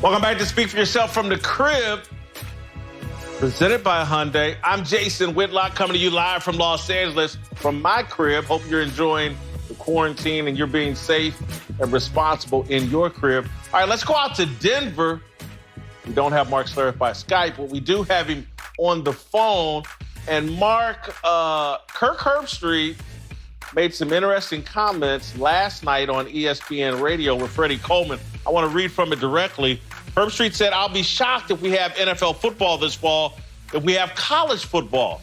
Welcome back to Speak for Yourself from the Crib, presented by Hyundai. I'm Jason Whitlock, coming to you live from Los Angeles from my crib. Hope you're enjoying the quarantine and you're being safe and responsible in your crib. All right, let's go out to Denver. We don't have Mark Schlereth by Skype, but we do have him on the phone. And Mark, Kirk Herbstreit made some interesting comments last night on ESPN Radio with Freddie Coleman. I want to read from it directly. Herbstreit said, "I'll be shocked if we have NFL football this fall, if we have college football.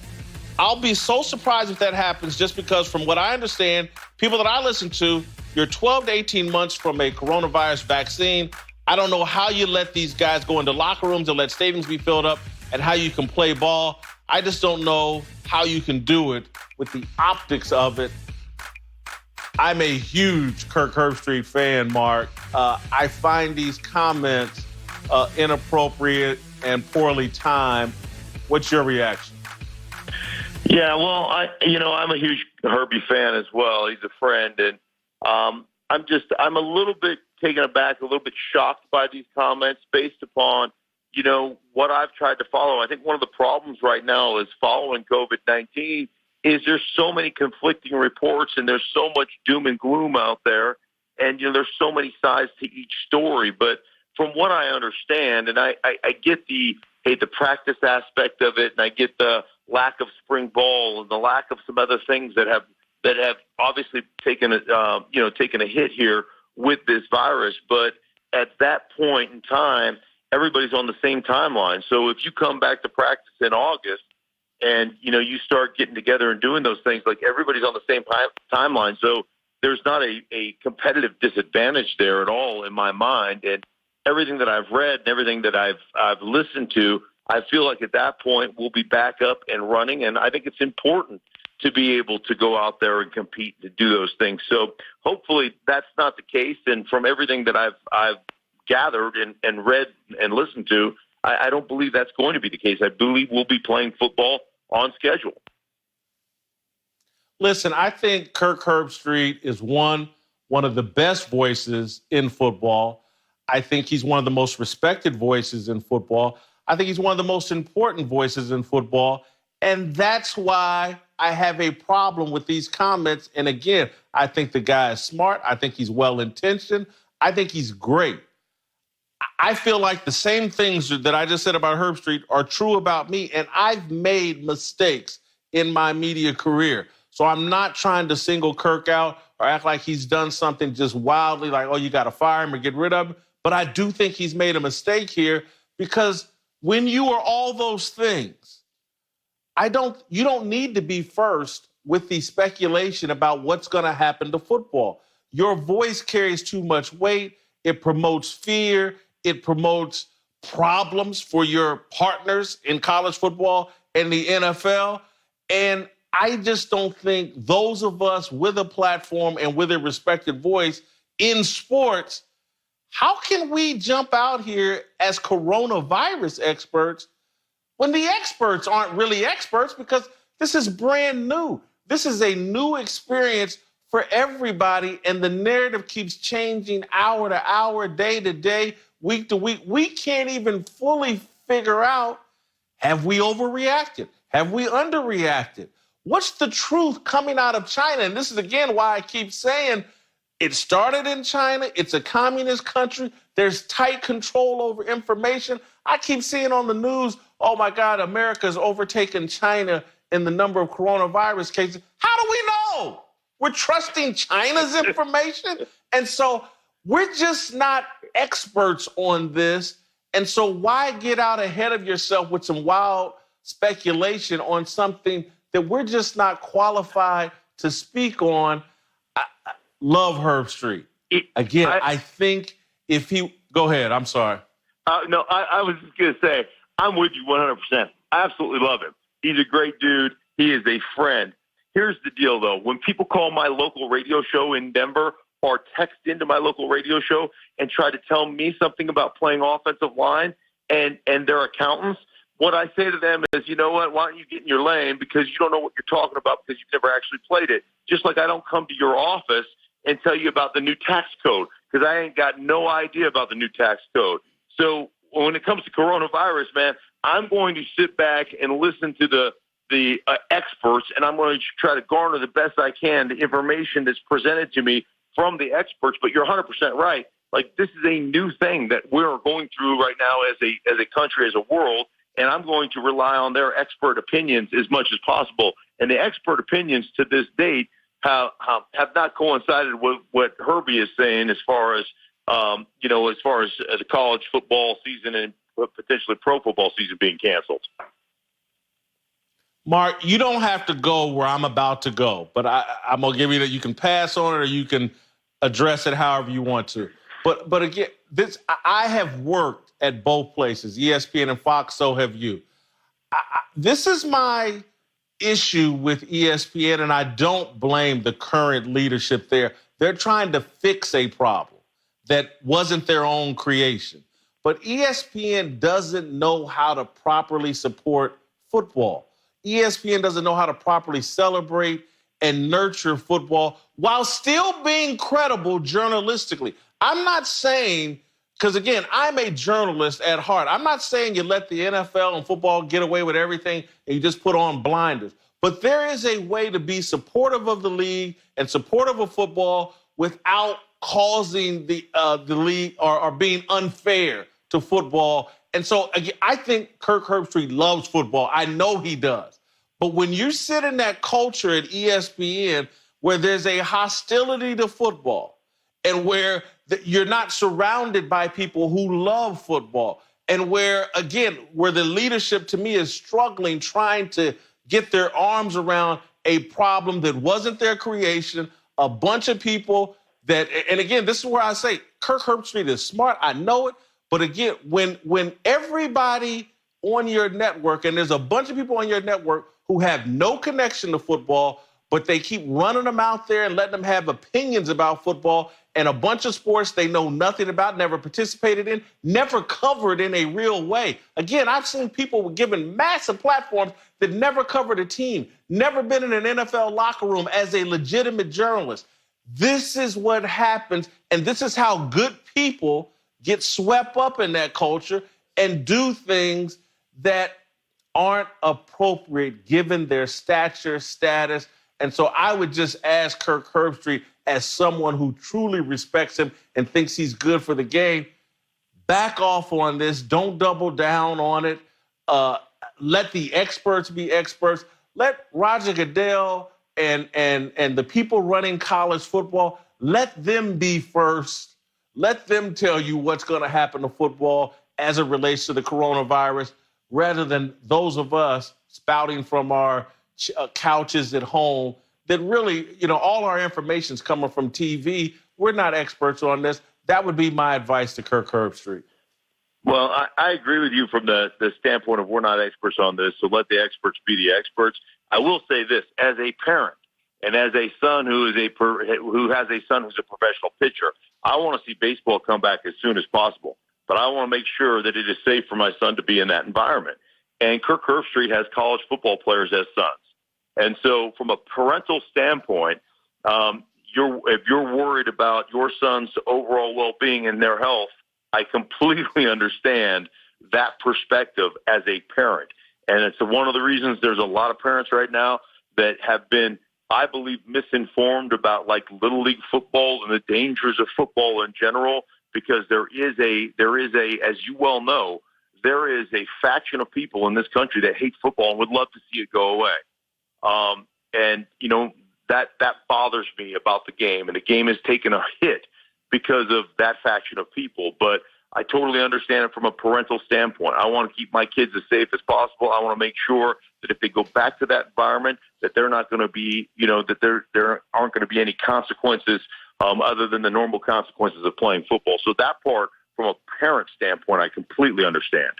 I'll be so surprised if that happens, just because from what I understand, people that I listen to, you're 12 to 18 months from a coronavirus vaccine. I don't know how you let these guys go into locker rooms and let stadiums be filled up and how you can play ball. I just don't know how you can do it with the optics of it." I'm a huge Kirk Herbstreit fan, Mark. I find these comments inappropriate and poorly timed. What's your reaction? Yeah, well, I'm a huge Herbie fan as well. He's a friend, and I'm a little bit taken aback, a little bit shocked by these comments based upon, what I've tried to follow. I think one of the problems right now is following COVID-19 is there's so many conflicting reports and there's so much doom and gloom out there, and there's so many sides to each story. But from what I understand, and I get the practice aspect of it, and I get the lack of spring ball and the lack of some other things that have obviously taken a hit here with this virus. But at that point in time, everybody's on the same timeline. So if you come back to practice in August and you start getting together and doing those things, like, everybody's on the same timeline. So there's not a competitive disadvantage there at all in my mind. And everything that I've read and everything that I've listened to, I feel like at that point we'll be back up and running. And I think it's important to be able to go out there and compete to do those things. So hopefully that's not the case. And from everything that I've gathered and read and listened to, I don't believe that's going to be the case. I believe we'll be playing football on schedule. Listen, I think Kirk Herbstreit is one of the best voices in football. I think he's one of the most respected voices in football. I think he's one of the most important voices in football. And that's why I have a problem with these comments. And again, I think the guy is smart. I think he's well-intentioned. I think he's great. I feel like the same things that I just said about Herbstreit are true about me. And I've made mistakes in my media career. So I'm not trying to single Kirk out or act like he's done something just wildly like, oh, you got to fire him or get rid of him. But I do think he's made a mistake here, because when you are all those things, you don't need to be first with the speculation about what's going to happen to football. Your voice carries too much weight. It promotes fear. It promotes problems for your partners in college football and the NFL. And I just don't think those of us with a platform and with a respected voice in sports, how can we jump out here as coronavirus experts when the experts aren't really experts? Because this is brand new. This is a new experience for everybody, and the narrative keeps changing hour to hour, day to day, week to week. We can't even fully figure out, have we overreacted? Have we underreacted? What's the truth coming out of China? And this is, again, why I keep saying it started in China. It's a communist country. There's tight control over information. I keep seeing on the news, oh, my God, America's overtaken China in the number of coronavirus cases. How do we know? We're trusting China's information? And so we're just not experts on this. And so why get out ahead of yourself with some wild speculation on something that we're just not qualified to speak on? I love Herbstreit. Again, I think if he... Go ahead. I'm sorry. No, I was just going to say, I'm with you 100%. I absolutely love him. He's a great dude. He is a friend. Here's the deal, though. When people call my local radio show in Denver or text into my local radio show and try to tell me something about playing offensive line and their accountants, what I say to them is, you know what, why don't you get in your lane, because you don't know what you're talking about because you've never actually played it. Just like I don't come to your office and tell you about the new tax code because I ain't got no idea about the new tax code. So when it comes to coronavirus, man, I'm going to sit back and listen to the experts, and I'm going to try to garner the best I can the information that's presented to me from the experts. But you're 100% right. Like, this is a new thing that we're going through right now as a country, as a world, and I'm going to rely on their expert opinions as much as possible. And the expert opinions to this date have not coincided with what Herbie is saying as far as the college football season and potentially pro football season being canceled. Mark, you don't have to go where I'm about to go, but I'm going to give you that. You can pass on it or you can address it however you want to. But again, I have worked at both places, ESPN and Fox, so have you. This is my issue with ESPN, and I don't blame the current leadership there. They're trying to fix a problem that wasn't their own creation. But ESPN doesn't know how to properly support football. ESPN doesn't know how to properly celebrate and nurture football while still being credible journalistically. I'm not saying, because again, I'm a journalist at heart. I'm not saying you let the NFL and football get away with everything and you just put on blinders. But there is a way to be supportive of the league and supportive of football without causing the league or being unfair to football. And so again, I think Kirk Herbstreit loves football. I know he does. But when you sit in that culture at ESPN where there's a hostility to football and where you're not surrounded by people who love football and where the leadership to me is struggling, trying to get their arms around a problem that wasn't their creation, a bunch of people and again, this is where I say Kirk Herbstreit is smart. I know it. But again, when everybody on your network, and there's a bunch of people on your network who have no connection to football, but they keep running them out there and letting them have opinions about football and a bunch of sports they know nothing about, never participated in, never covered in a real way. Again, I've seen people given massive platforms that never covered a team, never been in an NFL locker room as a legitimate journalist. This is what happens, and this is how good people get swept up in that culture and do things that aren't appropriate given their stature, status. And so I would just ask Kirk Herbstreit, as someone who truly respects him and thinks he's good for the game, back off on this. Don't double down on it. Let the experts be experts. Let Roger Goodell and the people running college football, let them be first. Let them tell you what's going to happen to football as it relates to the coronavirus, rather than those of us spouting from our couches at home that really, all our information's coming from TV. We're not experts on this. That would be my advice to Kirk Herbstreit. Well, I agree with you from the standpoint of we're not experts on this, so let the experts be the experts. I will say this, as a parent and as a son who has a son who's a professional pitcher, I want to see baseball come back as soon as possible. But I want to make sure that it is safe for my son to be in that environment. And Kirk Herbstreit has college football players as sons. And so from a parental standpoint, if you're worried about your son's overall well-being and their health, I completely understand that perspective as a parent. And it's one of the reasons there's a lot of parents right now that have been, I believe, misinformed about like Little League football and the dangers of football in general, because there is a, as you well know, there is a faction of people in this country that hate football and would love to see it go away. And that bothers me about the game, and the game has taken a hit because of that faction of people. But I totally understand it from a parental standpoint. I want to keep my kids as safe as possible. I want to make sure that if they go back to that environment, that they're not going to be, that there aren't going to be any consequences other than the normal consequences of playing football. So that part, from a parent standpoint, I completely understand.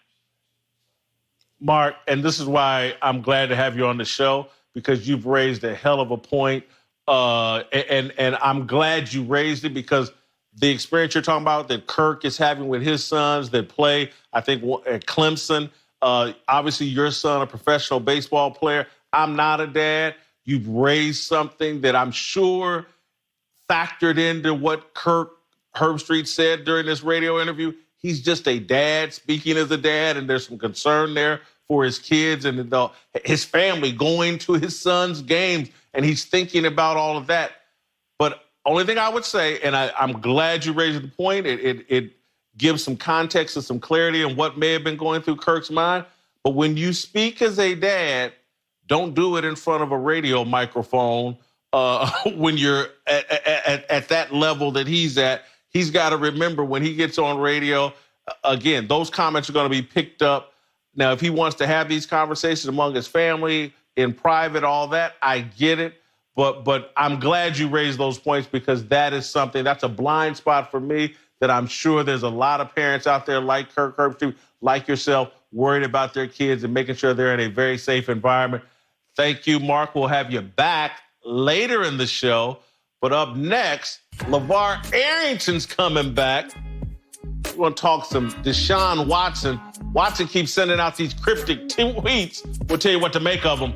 Mark, and this is why I'm glad to have you on the show, because you've raised a hell of a point. And I'm glad you raised it, because the experience you're talking about that Kirk is having with his sons that play, I think, at Clemson, obviously your son, a professional baseball player. I'm not a dad. You've raised something that I'm sure factored into what Kirk Herbstreit said during this radio interview. he's just a dad speaking as a dad, and there's some concern there for his kids and his family going to his son's games, and he's thinking about all of that. But only thing I would say, and I'm glad you raised the point, it gives some context and some clarity on what may have been going through Kirk's mind. But when you speak as a dad, don't do it in front of a radio microphone when you're at that level that he's at. He's got to remember when he gets on radio, again, those comments are going to be picked up. Now, if he wants to have these conversations among his family, in private, all that, I get it. But I'm glad you raised those points, because that is something, that's a blind spot for me that I'm sure there's a lot of parents out there like Kirk Herbstreit, like yourself, worried about their kids and making sure they're in a very safe environment. Thank you, Mark. We'll have you back later in the show. But up next, LeVar Arrington's coming back. We're going to talk some Deshaun Watson. Watson keeps sending out these cryptic tweets. We'll tell you what to make of them